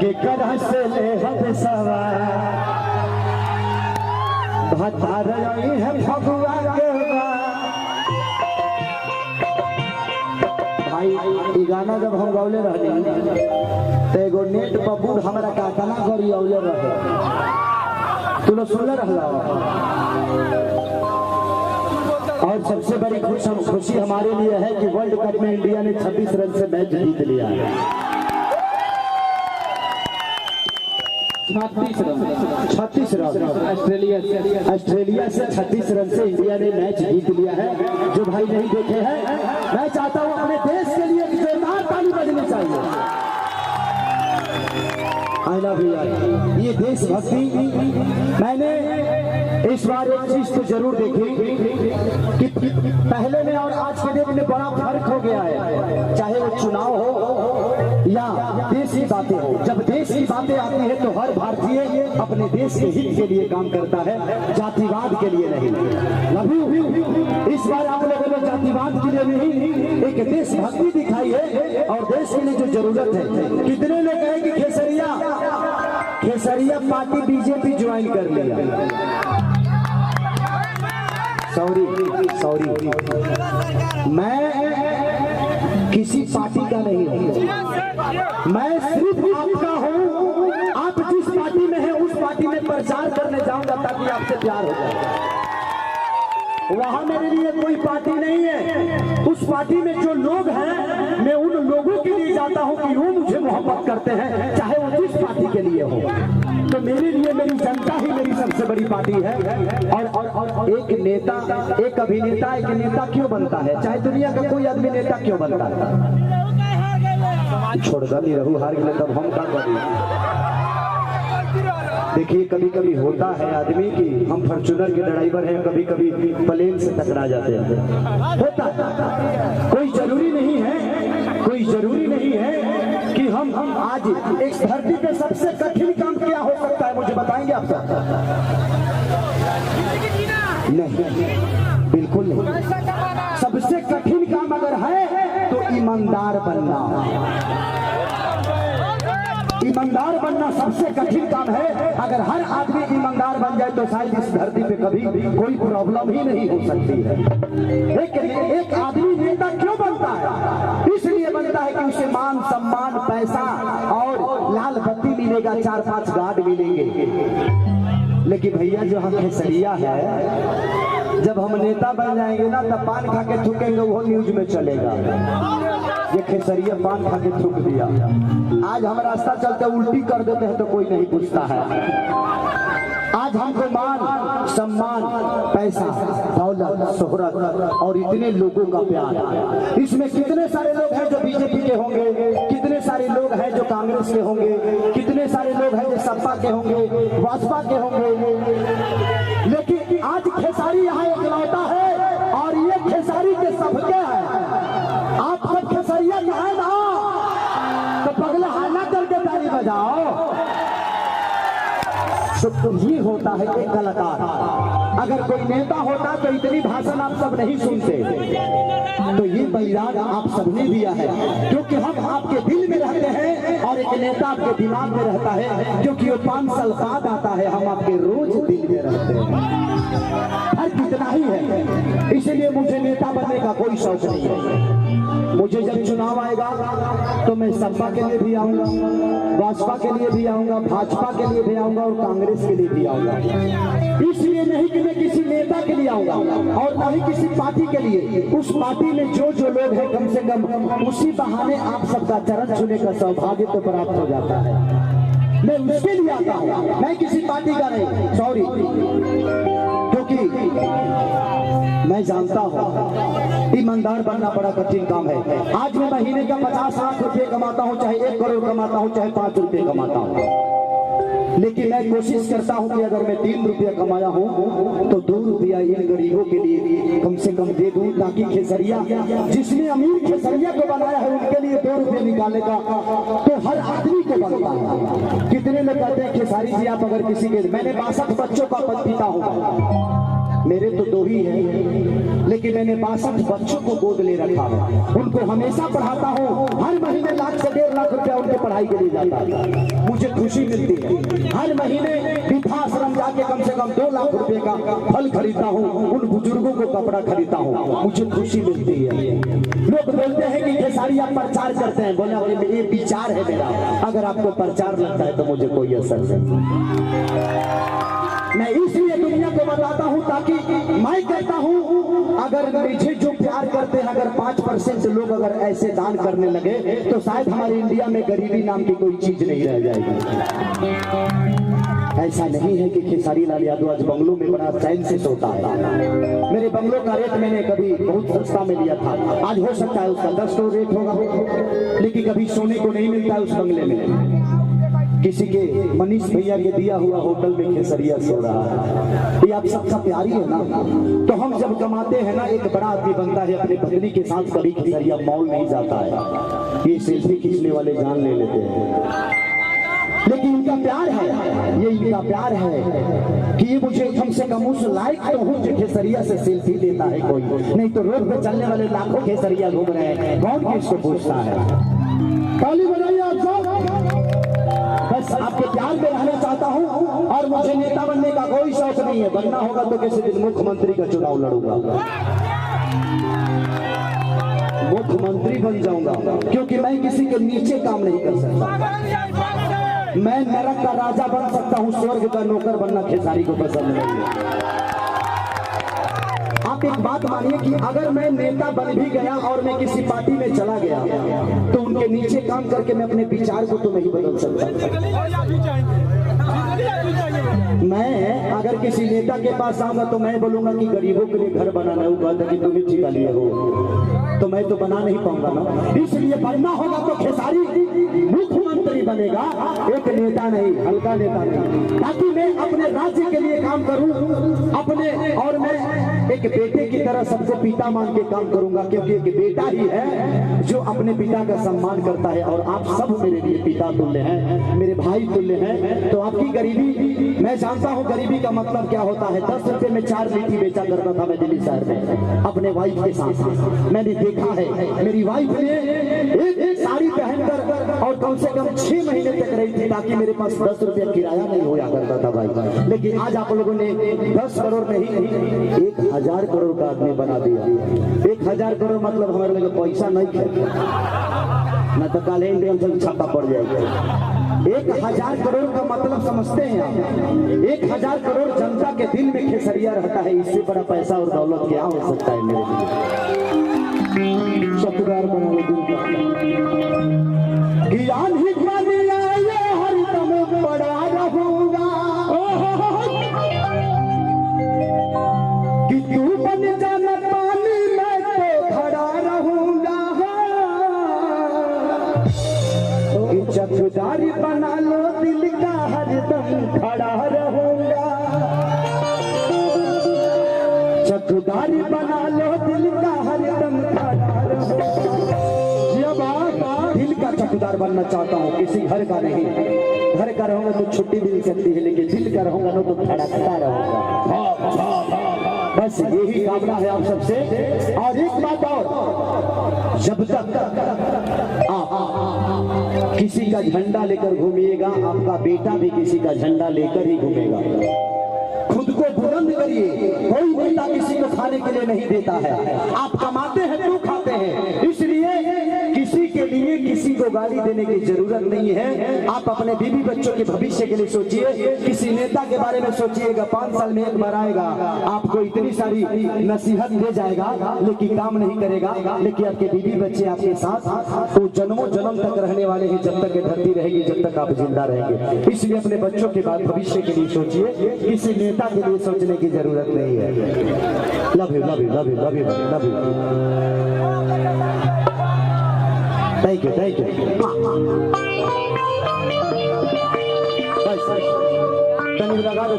के करह से ले हम सवार भतार है फगुआ के भाई। ई गाना जब हम गौले रहनी तो एगो नेट पर बूढ़ हमारा काकना करी औले रहे, तू लोग सुनले रहला। और सबसे बड़ी खुशी हमारे लिए है कि वर्ल्ड कप में इंडिया ने 26 रन से मैच जीत लिया है। 36 रन ऑस्ट्रेलिया से 36 रन से इंडिया ने मैच जीत लिया है। जो भाई नहीं देखे हैं, मैं चाहता हूं अपने देश के लिए जोरदार ताली बजनी चाहिए। I love you. ये देशभक्ति मैंने इस बार एक चीज तो जरूर देखी कि पहले में और आज के दिन में बड़ा फर्क हो गया है। चाहे वो चुनाव हो या देश की बातें हो, जब देश की बातें आती है तो हर भारतीय अपने देश के हित के लिए काम करता है, जातिवाद के लिए नहीं। इस बार आप लोगों ने जातिवाद के लिए नहीं, एक देशभक्ति दिखाई है और देश के लिए जो जरूरत है। कितने लोग कहे कि खेसरिया पार्टी बीजेपी ज्वाइन कर लिया। सॉरी मैं किसी पार्टी का नहीं हूँ, मैं सिर्फ आपका हूँ। आप जिस पार्टी में हैं उस पार्टी में प्रचार करने जाऊंगा ताकि आपसे प्यार हो जाए। वहां मेरे लिए कोई पार्टी नहीं है। उस पार्टी में जो लोग हैं मैं उन लोगों के लिए जाता हूं कि वो मुझे मोहब्बत करते हैं, चाहे वो जिस पार्टी के लिए हो। तो मेरे लिए मेरी जनता ही मेरी सबसे बड़ी पार्टी है। और एक नेता, एक अभिनेता, एक नेता क्यों बनता है, चाहे दुनिया का कोई आदमी नेता क्यों बनता है। छोड़ गली रहू हार गए तब हम का करी। देखिए कभी कभी होता है आदमी की, हम फॉर्च्यूनर के ड्राइवर हैं, कभी कभी प्लेन से टकरा जाते हैं, होता है। कोई जरूरी नहीं है कि हम आज इस धरती पे सबसे कठिन काम क्या हो सकता है, मुझे बताएंगे आप सब? नहीं, बिल्कुल नहीं। सबसे कठिन काम अगर है तो ईमानदार बनना सबसे कठिन काम है। अगर हर आदमी ईमानदार बन जाए तो शायद इस धरती पे कभी कोई प्रॉब्लम ही नहीं हो सकती है। एक आदमी नेता क्यों बनता है? इसलिए बनता है कि उसे मान सम्मान, पैसा और लाल बत्ती मिलेगा, 4-5 गार्ड मिलेंगे। लेकिन भैया जो हम खेसरिया है, जब हम नेता बन जाएंगे ना तब पान खा के थूकेंगे, वो न्यूज में चलेगा। ये खेसरिया पान खा के थूक दिया। आज हम रास्ता चलते उल्टी कर देते हैं तो कोई नहीं पूछता है। आज हमको मान सम्मान, पैसा, दौलत, शोहरत और इतने लोगों का प्यार। इसमें कितने सारे लोग हैं जो बीजेपी के होंगे, कितने सारे लोग हैं जो कांग्रेस के होंगे, कितने सारे लोग हैं जो सपा के होंगे, भाजपा के होंगे। लेकिन आज खेसारी यहाँ इकलौता है और ये खेसारी के सबके है। आप सब खेसरिया का है ना, तो पगला हाना करके ताली बजाओ। तो ये होता है एक कलाकार। अगर कोई नेता होता तो इतनी भाषण आप सब नहीं सुनते। तो ये बलिदान आप सबने दिया है, क्योंकि हम आपके दिल में रहते हैं और एक नेता आपके दिमाग में रहता है, क्योंकि वो 5 साल बाद आता है, हम आपके रोज दिल में रहते हैं। हर कितना ही है। इसलिए मुझे नेता बनने का कोई शौक नहीं है। मुझे जब चुनाव आएगा तो मैं सपा के लिए भी आऊंगा, भाजपा के लिए भी आऊंगा, भाजपा के लिए भी आऊंगा और कांग्रेस के लिए भी आऊंगा। इसलिए नहीं कि मैं किसी नेता के लिए आऊंगा और न ही किसी पार्टी के लिए। उस पार्टी में जो लोग हैं कम से कम उसी बहाने आप सबका चरण छूने का सौभाग्य तो प्राप्त हो जाता है। मैं उसके लिए आता हूँ, मैं किसी पार्टी का नहीं। सॉरी, क्योंकि मैं जानता हूँ ईमानदार बनना बड़ा कठिन काम है। आज मैं महीने का 50 लाख रुपए कमाता हूँ, चाहे 1 करोड़ कमाता हूँ, चाहे 5 रुपए कमाता हूँ, लेकिन मैं कोशिश करता हूँ कि अगर मैं 3 रुपया कमाया हूँ तो 2 रुपया इन गरीबों के लिए कम से कम दे दूँ, ताकि खेसरिया, जिसने अमीर खेसरिया को बनाया है उनके लिए 2 रुपये निकालने का तो हर आदमी को बनता है। कितने लोग कहते हैं खेसारी जी आप अगर किसी के, मैंने 62 बच्चों का पिता हूँ, मेरे तो 2 ही हैं, लेकिन मैंने 62 बच्चों को गोद ले रखा है। उनको हमेशा पढ़ाता हूँ। हर महीने लाख से 1.5 लाख रुपया उनके पढ़ाई के लिए जाता है। मुझे खुशी मिलती है। हर महीने वृद्धाश्रम जाके कम से कम 2 लाख रुपए का फल खरीदता हूँ। उन बुजुर्गों को कपड़ा खरीदता हूँ। मुझे खुशी मिलती है। लोग बोलते हैं कि खेसारी आप प्रचार करते हैं। बोला ये विचार है मेरा। अगर आपको प्रचार लगता है तो मुझे कोई असर नहीं। मैं इसलिए दुनिया को बताता हूं ताकि मैं कहता हूं अगर मुझे जो प्यार करते हैं, अगर 5% लोग अगर ऐसे दान करने लगे तो शायद हमारे इंडिया में गरीबी नाम की कोई चीज नहीं रह जाएगी। ऐसा नहीं है कि खेसारी लाल यादव आज बंगलों में बड़ा चैन से सोता है। मेरे बंगलों का रेट मैंने कभी बहुत सस्ता में लिया था। आज हो सकता है उसका 10 करोड़ रेट होगा, लेकिन कभी सोने को नहीं मिलता है उस बंगले में। किसी के मनीष भैया के दिया हुआ होटल में खेसरिया सो रहा है। ये आप सबका प्यारी है ना। तो हम जब कमाते हैं ना, एक बड़ा आदमी बनता है, अपनी पत्नी के साथ कभी खेसरिया मॉल नहीं जाता है। ये सेल्फी खींचने वाले जान ले लेते हैं, लेकिन इनका प्यार है। ये इनका प्यार है कि ये मुझे कम से कम उस लायक तो हूँ जो खेसरिया से सेल्फी लेता है कोई। नहीं तो रोड पे चलने वाले लाखों खेसरिया घूम रहे हैं, कौन किसको पूछता है। ताली बजाइए आप सब। बस आपके प्यार में रहना चाहता हूं और मुझे नेता बनने का कोई शौक नहीं है। बनना होगा तो किसी दिन मुख्यमंत्री का चुनाव लड़ूंगा, मुख्यमंत्री बन जाऊंगा, क्योंकि मैं किसी के नीचे काम नहीं कर सकता। मैं नरक का राजा बन सकता हूं, स्वर्ग का नौकर बनना खेसारी को पसंद नहीं है। आप एक बात मानिए कि अगर मैं नेता बन भी गया और मैं किसी पार्टी में चला गया तो उनके नीचे काम करके मैं अपने विचार को तो नहीं बदल सकता। मैं अगर किसी नेता के पास आऊंगा तो मैं बोलूंगा कि गरीबों के लिए घर बनाना है, वो कहता कि तुम ही ठिका लिए हो, तो मैं तो बना नहीं पाऊंगा ना। इसलिए बनना होगा तो खेसारी मुख्यमंत्री बनेगा, एक नेता नहीं, हल्का नेता नहीं, ताकि मैं अपने राज्य के लिए काम करूं अपने, और मैं एक बेटे की तरह सबको पिता मान के काम करूंगा, क्योंकि एक बेटा ही है जो अपने पिता का सम्मान करता है। और आप सब मेरे लिए पिता तुल्य हैं, मेरे भाई तुल्य हैं। तो आपकी गरीबी, मैं जानता हूं गरीबी का मतलब क्या होता है। 10 रुपए में 4 लीटी बेचा करता था मैं दिल्ली शहर में अपने वाइफ के साथ। मैंने देखा है मेरी वाइफ ने एक साड़ी पहनकर और कम से कम 6 महीने तक रही थी, ताकि मेरे पास 10 रुपया किराया नहीं होया करता था भाई। लेकिन आज आप लोगों ने 10 करोड़ नहीं 1000 करोड़ का आदमी बना दिया। 1000 करोड़ मतलब हमारे लिए पैसा नहीं है, न तो कल इंडियन छापा पड़ जाएगा। 1000 करोड़ का मतलब समझते हैं आप? 1000 करोड़ जनता के दिल में खेसरिया रहता है। इससे बड़ा पैसा और दौलत क्या हो सकता है मेरे लिए। चौकीदार बना लो दिल का ज्ञान ही हरदम बड़ा रहूंगा कि तू बन जाना पानी में तो खड़ा रहूंगा। चौकीदारी बना लो दिल का हरदम खड़ा रहूंगा। चौकीदारी बना लो दिल का हरदम खड़ा रहूंगा। दिल का चौकीदार बनना चाहता हूँ, किसी घर का नहीं। घर का रहूंगा तो छुट्टी मिल सकती है, लेकिन दिल का रहूंगा ना तो धड़कता रहूंगा। बस यही कामना है आप सबसे। और एक बात और, जब तक आप किसी का झंडा लेकर घूमिएगा, आपका बेटा भी किसी का झंडा लेकर ही घूमेगा। खुद को बुलंद करिए। कोई नेता किसी को खाने के लिए नहीं देता है, आप कमाते हैं तो खाते हैं। इसलिए किसी के लिए किसी को गाली देने की जरूरत नहीं है। आप अपने बीवी बच्चों के भविष्य के लिए सोचिए। किसी नेता के बारे में सोचिएगा, 5 साल में एक बार आएगा, आपको इतनी सारी नसीहत दे जाएगा, लेकिन काम नहीं करेगा। लेकिन आपके बीवी बच्चे आपके साथ तो जन्मों जन्म तक रहने वाले हैं, जब तक धरती रहेगी, जब तक आप जिंदा रहेंगे। इसलिए अपने बच्चों के बाद भविष्य के लिए सोचिए, किसी नेता के लिए सोचने की जरूरत नहीं है। Love you, love you, love you, love you, love you. Thank you, thank you. बस तनिक लगा दो।